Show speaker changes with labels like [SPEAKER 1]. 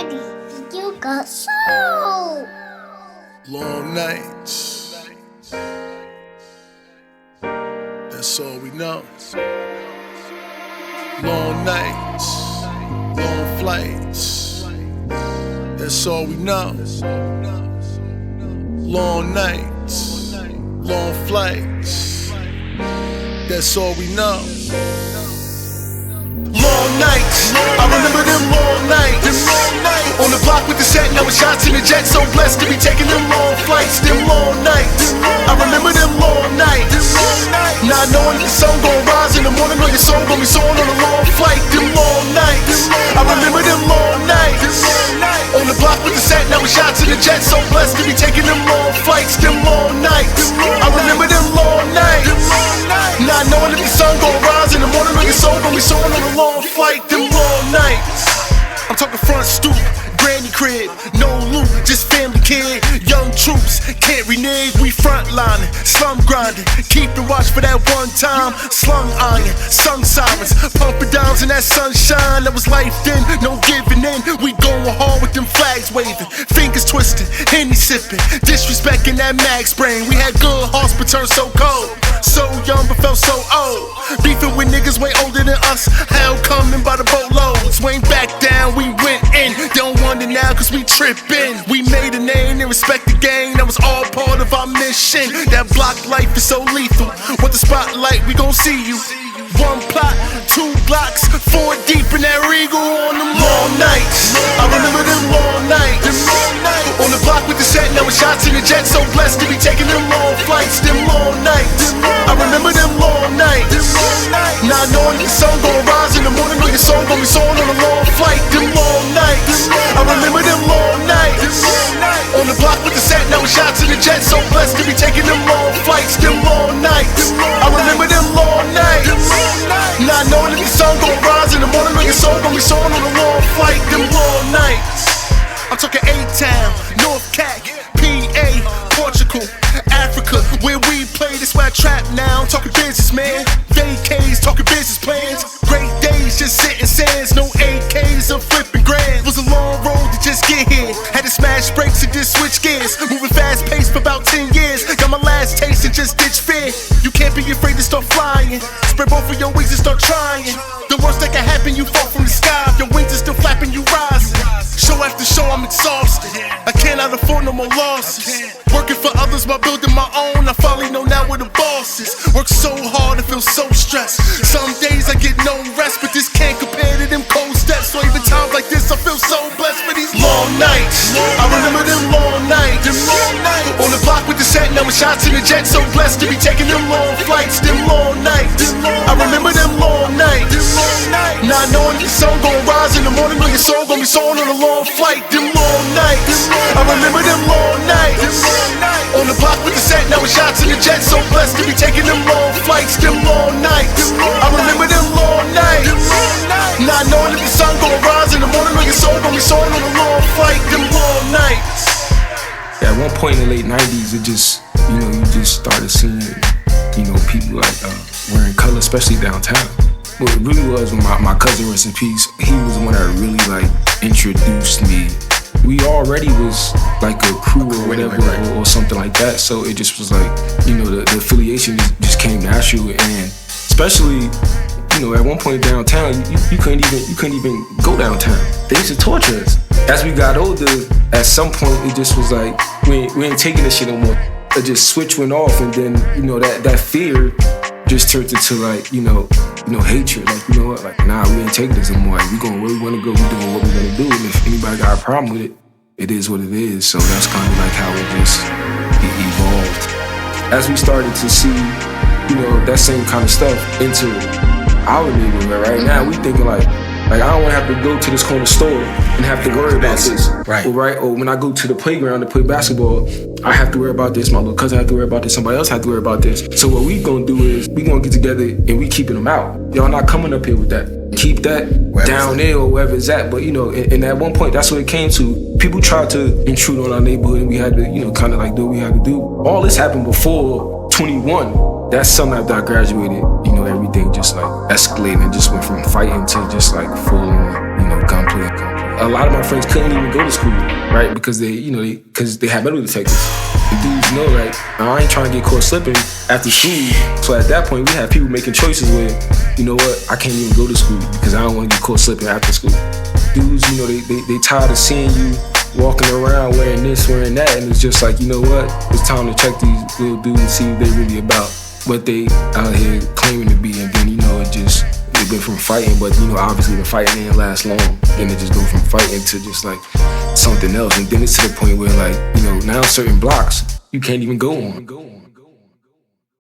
[SPEAKER 1] Daddy, you got soul.
[SPEAKER 2] Long nights, that's all we know. Long nights, long flights, that's all we know. Long nights, long flights, that's all we know. Long nights, I remember them long nights. On the block with the set, now with shots in the jet. So blessed to be taking them long flights. Them long nights, I remember them long nights. Not knowing that the sun gon' rise in the morning, or your soul gon' be soaring on a long flight. Them long nights, I remember them long nights. On the block with the set, now with shots in the jet. So blessed to be taking them long flights. Them long nights, I remember them long nights. Not knowing that the sun gon' rise in the morning, or your soul gon' be soaring on a long flight. Them long nights. I'm talking front stoop, granny crib, no loot, just family kid. Young troops, can't renege, we frontlining, slum grinding, keeping watch for that one time. Slung iron, sun sirens, pumping downs in that sunshine. That was life then, no giving in. We going hard with them flags waving, fingers twisting, Henny sipping, disrespecting that mag spraying. We had good hearts but turned so cold, so young but felt so old. Beefing with niggas way older than us, hell coming by the boatloads. We ain't back down, we went in. Don't wonder now cause we trippin'. We made a name and respect the gang, that was all part of our mission. That block life is so lethal, with the spotlight we gon' see you. One plot, 2 blocks, 4 deep in that Regal on them long nights. I remember them long nights. On the block with the set, now with shots in the jet. So blessed to be taking them long flights. Them long nights, I remember them long nights. Not knowing that the sun gon' rise in the morning, or your soul gon' be soaring on a long flight. Them long nights, I remember them long nights. On the block with the set, now with shots in the jet. So blessed to be taking them long flights. Them long nights, I remember them long nights. Not knowing that the sun gon' rise in the morning, or your soul gon' be soaring on a long flight. Them long nights. I'm talking A-Town, North Cac, PA, Portugal, Africa, where we play. This where I trap now. I'm talking business, man. Vacays, talking business plans. Great days, just sitting sands. No AKs or flipping grand. Was a long road to just get here. Had to smash brakes and just switch gears. Moving fast paced for about 10 years. Got my last taste and just ditch fear. You can't be afraid to start flying. Spread both of your wings and start trying. The worst that can happen, you fall from the sky. Your wings are still flapping, you rising. Show after show, I'm exhausted. I cannot afford no more losses. Working for others while building my own. I finally know now where the boss is. Work so hard, I feel so stressed. Some days I get no rest, but this can't compare to them cold steps. So even times like this, I feel so blessed for these long nights. I remember them long nights. On the block with the set, now with shots in the jet. So blessed to be taking them long flights. Them long nights, I remember them long nights. Not knowing the sun gon' rise in the morning, or your soul gon' be soaring on a long flight. Them long nights, I remember them long nights. On the block with the set, now with shots in the jet. So blessed to be taking them long flights. Them long nights, I remember them long nights. Not knowing that the sun gon' rise in the morning, or your soul gon' be soaring on a long flight. Them long nights.
[SPEAKER 3] At one point in the late 90s, it just, you just started seeing, people like wearing color, especially downtown. What it really was when my cousin, rest in peace, he was the one that really like introduced me. We already was like a crew or whatever, or something like that. So it just was like, the affiliation just came natural, and especially, at one point downtown, you couldn't even go downtown. They used to torture us. As we got older, at some point it just was like we ain't taking this shit no more. The just switch went off, and then that fear just turned into like hatred. Like, you know what, like, nah, we ain't taking this anymore. Like, we going where we want to go, we doing what we gonna do, and if anybody got a problem with it, it is what it is. So that's kind of like how it just evolved. As we started to see that same kind of stuff into our neighborhood right now, we thinking like I don't want to have to go to this corner store and have to worry about this. Right. Or when I go to the playground to play basketball, I have to worry about this. My little cousin have to worry about this. Somebody else have to worry about this. So what we gonna do is we gonna get together and we keeping them out. Y'all not coming up here with that. Keep that down there or wherever it's at. But and at one point, that's what it came to. People tried to intrude on our neighborhood, and we had to, kind of like do what we had to do. All this happened before 21. That summer after I graduated, everything just like escalated and just went from fighting to just like full on, gunplay. a lot of my friends couldn't even go to school, right? Because they had metal detectors. The dudes know, like, I ain't trying to get caught slipping after school. So at that point, we had people making choices where, you know what, I can't even go to school because I don't want to get caught slipping after school. Dudes, you know, they tired of seeing you walking around wearing this, wearing that, and it's just like, you know what, it's time to check these little dudes and see what they really about, what they out here claiming to be. And then, you know, it went from fighting, but, you know, obviously the fighting didn't last long. Then it just go from fighting to just like something else. And then it's to the point where, like, you know, now certain blocks you can't even go on.